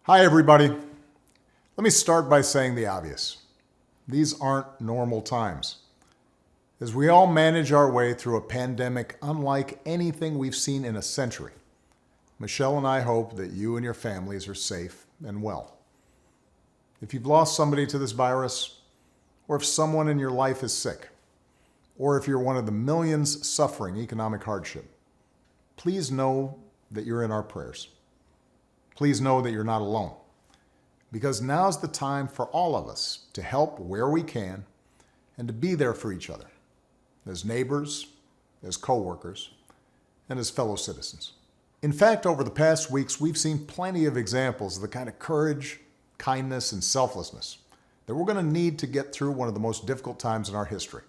Hi, everybody. Let me start by saying the obvious. These aren't normal times. As we all manage our way through a pandemic unlike anything we've seen in a century, Michelle and I hope that you and your families are safe and well. If you've lost somebody to this virus, or if someone in your life is sick, or if you're one of the millions suffering economic hardship, please know that you're in our prayers. Please know that you're not alone, because now's the time for all of us to help where we can and to be there for each other, as neighbors, as coworkers, and as fellow citizens. In fact, over the past weeks, we've seen plenty of examples of the kind of courage, kindness, and selflessness that we're going to need to get through one of the most difficult times in our history.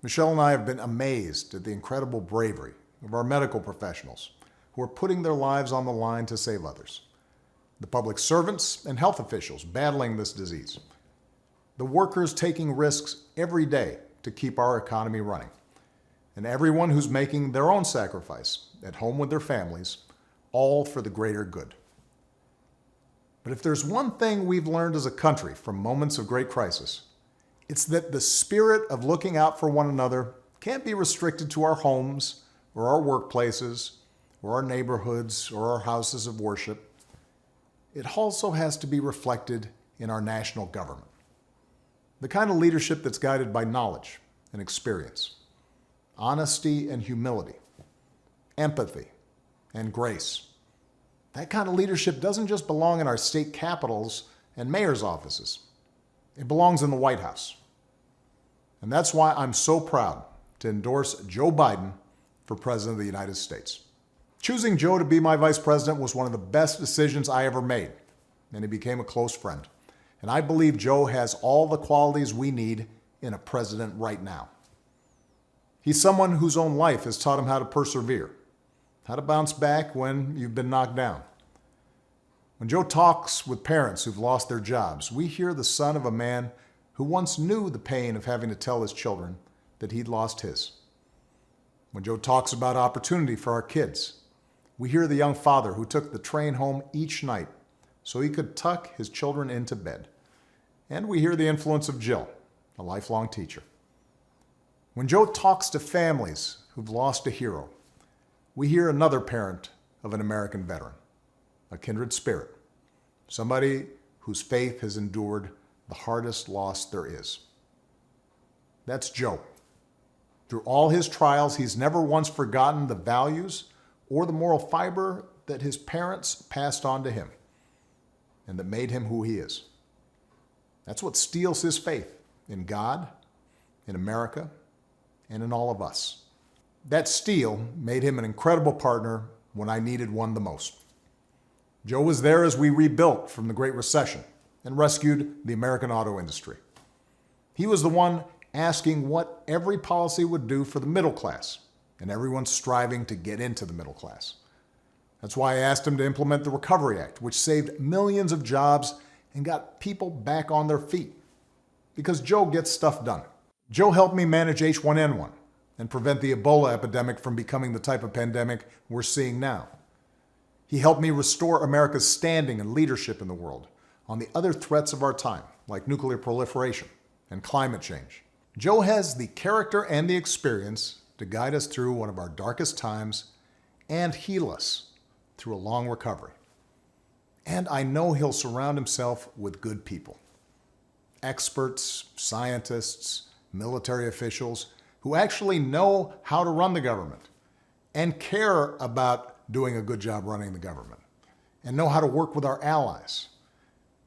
Michelle and I have been amazed at the incredible bravery of our medical professionals who are putting their lives on the line to save others, the public servants and health officials battling this disease, the workers taking risks every day to keep our economy running, and everyone who's making their own sacrifice at home with their families, all for the greater good. But if there's one thing we've learned as a country from moments of great crisis, it's that the spirit of looking out for one another can't be restricted to our homes or our workplaces or our neighborhoods or our houses of worship. It also has to be reflected in our national government. The kind of leadership that's guided by knowledge and experience, honesty and humility, empathy and grace. That kind of leadership doesn't just belong in our state capitals and mayor's offices. It belongs in the White House. And that's why I'm so proud to endorse Joe Biden for President of the United States. Choosing Joe to be my vice president was one of the best decisions I ever made, and he became a close friend. And I believe Joe has all the qualities we need in a president right now. He's someone whose own life has taught him how to persevere, how to bounce back when you've been knocked down. When Joe talks with parents who've lost their jobs, we hear the son of a man who once knew the pain of having to tell his children that he'd lost his. When Joe talks about opportunity for our kids, we hear the young father who took the train home each night so he could tuck his children into bed. And we hear the influence of Jill, a lifelong teacher. When Joe talks to families who've lost a hero, we hear another parent of an American veteran, a kindred spirit, somebody whose faith has endured the hardest loss there is. That's Joe. Through all his trials, he's never once forgotten the values or the moral fiber that his parents passed on to him and that made him who he is. That's what steels his faith in God, in America, and in all of us. That steel made him an incredible partner when I needed one the most. Joe was there as we rebuilt from the Great Recession and rescued the American auto industry. He was the one asking what every policy would do for the middle class, and everyone striving to get into the middle class. That's why I asked him to implement the Recovery Act, which saved millions of jobs and got people back on their feet. Because Joe gets stuff done. Joe helped me manage H1N1 and prevent the Ebola epidemic from becoming the type of pandemic we're seeing now. He helped me restore America's standing and leadership in the world on the other threats of our time, like nuclear proliferation and climate change. Joe has the character and the experience to guide us through one of our darkest times and heal us through a long recovery. And I know he'll surround himself with good people, experts, scientists, military officials who actually know how to run the government and care about doing a good job running the government and know how to work with our allies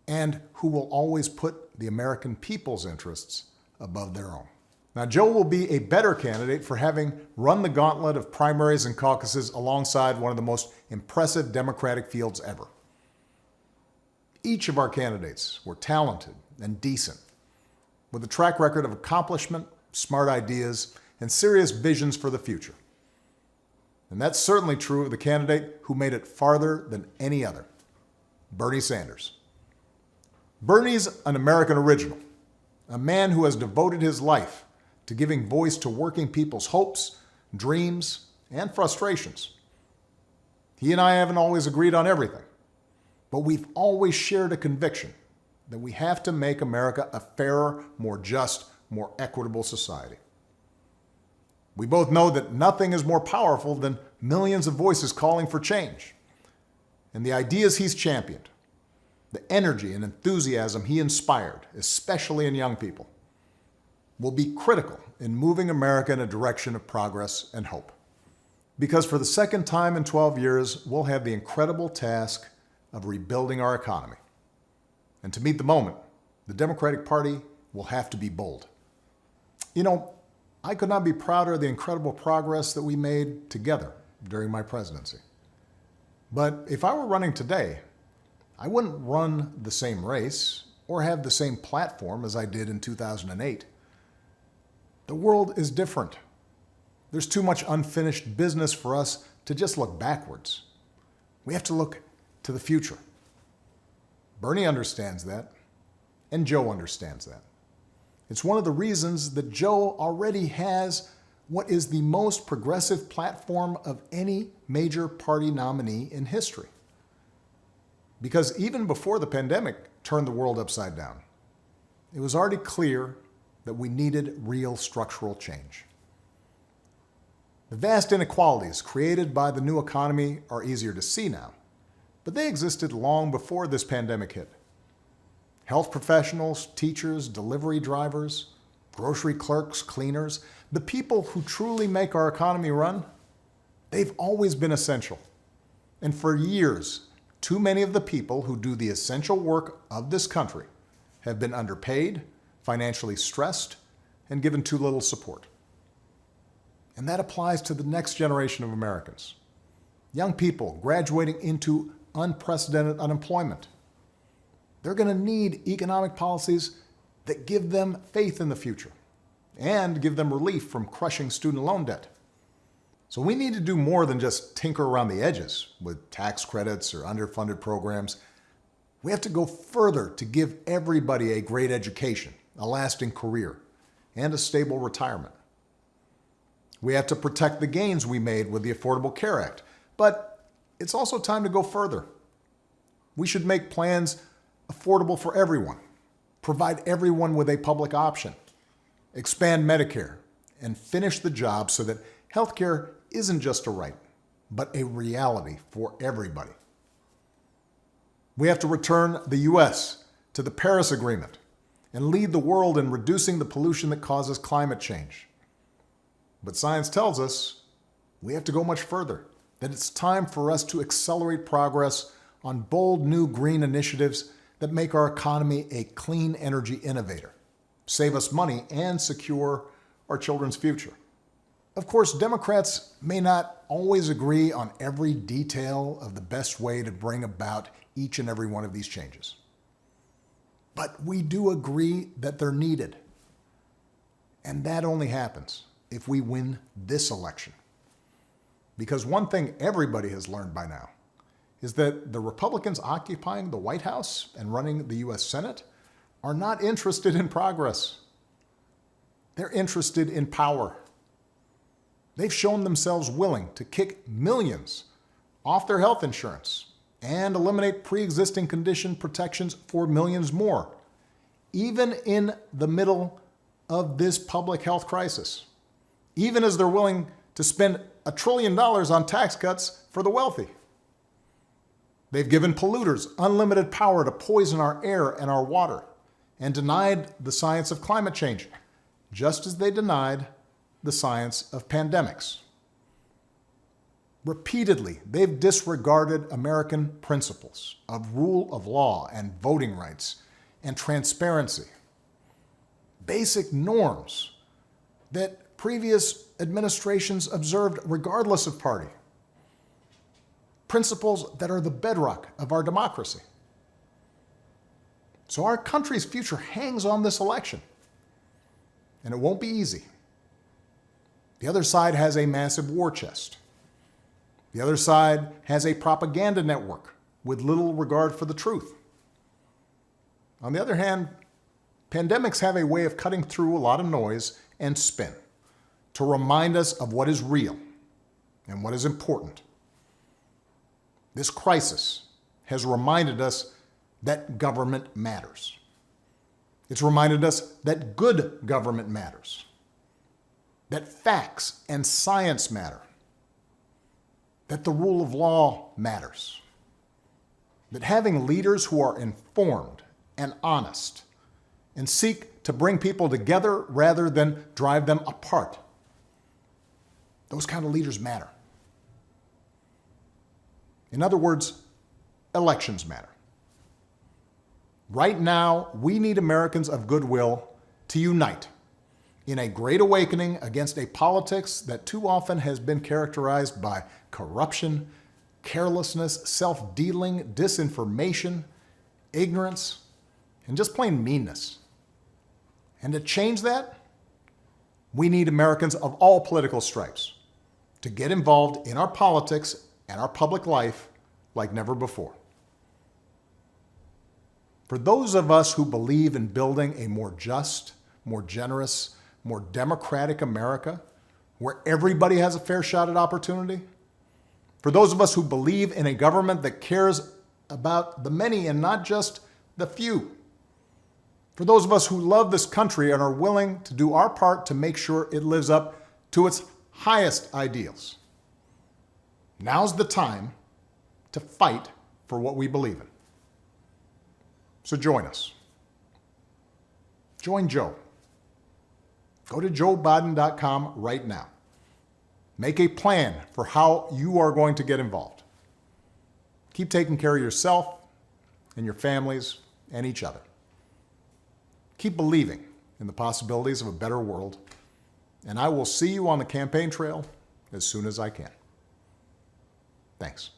and who will always put the American people's interests above their own. Now, Joe will be a better candidate for having run the gauntlet of primaries and caucuses alongside one of the most impressive Democratic fields ever. Each of our candidates were talented and decent, with a track record of accomplishment, smart ideas, and serious visions for the future. And that's certainly true of the candidate who made it farther than any other, Bernie Sanders. Bernie's an American original, a man who has devoted his life to giving voice to working people's hopes, dreams, and frustrations. He and I haven't always agreed on everything, but we've always shared a conviction that we have to make America a fairer, more just, more equitable society. We both know that nothing is more powerful than millions of voices calling for change. And the ideas he's championed, the energy and enthusiasm he inspired, especially in young people, will be critical in moving America in a direction of progress and hope. Because for the second time in 12 years, we'll have the incredible task of rebuilding our economy. And to meet the moment, the Democratic Party will have to be bold. You know, I could not be prouder of the incredible progress that we made together during my presidency. But if I were running today, I wouldn't run the same race or have the same platform as I did in 2008. The world is different. There's too much unfinished business for us to just look backwards. We have to look to the future. Bernie understands that, and Joe understands that. It's one of the reasons that Joe already has what is the most progressive platform of any major party nominee in history. Because even before the pandemic turned the world upside down, it was already clear that we needed real structural change. The vast inequalities created by the new economy are easier to see now, but they existed long before this pandemic hit. Health professionals, teachers, delivery drivers, grocery clerks, cleaners, the people who truly make our economy run, they've always been essential. And for years, too many of the people who do the essential work of this country have been underpaid, financially stressed, and given too little support. And that applies to the next generation of Americans. Young people graduating into unprecedented unemployment. They're going to need economic policies that give them faith in the future and give them relief from crushing student loan debt. So we need to do more than just tinker around the edges with tax credits or underfunded programs. We have to go further to give everybody a great education, a lasting career, and a stable retirement. We have to protect the gains we made with the Affordable Care Act, but it's also time to go further. We should make plans affordable for everyone, provide everyone with a public option, expand Medicare, and finish the job so that healthcare isn't just a right, but a reality for everybody. We have to return the U.S. to the Paris Agreement and lead the world in reducing the pollution that causes climate change. But science tells us we have to go much further, that it's time for us to accelerate progress on bold new green initiatives that make our economy a clean energy innovator, save us money, and secure our children's future. Of course, Democrats may not always agree on every detail of the best way to bring about each and every one of these changes. But we do agree that they're needed. And that only happens if we win this election. Because one thing everybody has learned by now is that the Republicans occupying the White House and running the U.S. Senate are not interested in progress. They're interested in power. They've shown themselves willing to kick millions off their health insurance and eliminate pre-existing condition protections for millions more, even in the middle of this public health crisis, even as they're willing to spend $1 trillion on tax cuts for the wealthy. They've given polluters unlimited power to poison our air and our water and denied the science of climate change, just as they denied the science of pandemics. Repeatedly, they've disregarded American principles of rule of law and voting rights and transparency, basic norms that previous administrations observed regardless of party, principles that are the bedrock of our democracy. So our country's future hangs on this election, and it won't be easy. The other side has a massive war chest. The other side has a propaganda network with little regard for the truth. On the other hand, pandemics have a way of cutting through a lot of noise and spin to remind us of what is real and what is important. This crisis has reminded us that government matters. It's reminded us that good government matters, that facts and science matter, that the rule of law matters, that having leaders who are informed and honest and seek to bring people together rather than drive them apart, those kind of leaders matter. In other words, elections matter. Right now, we need Americans of goodwill to unite in a great awakening against a politics that too often has been characterized by corruption, carelessness, self-dealing, disinformation, ignorance, and just plain meanness. And to change that, we need Americans of all political stripes to get involved in our politics and our public life like never before. For those of us who believe in building a more just, more generous, more democratic America, where everybody has a fair shot at opportunity, for those of us who believe in a government that cares about the many and not just the few, for those of us who love this country and are willing to do our part to make sure it lives up to its highest ideals, now's the time to fight for what we believe in. So join us. Join Joe. Go to joebiden.com right now. Make a plan for how you are going to get involved. Keep taking care of yourself and your families and each other. Keep believing in the possibilities of a better world, and I will see you on the campaign trail as soon as I can. Thanks.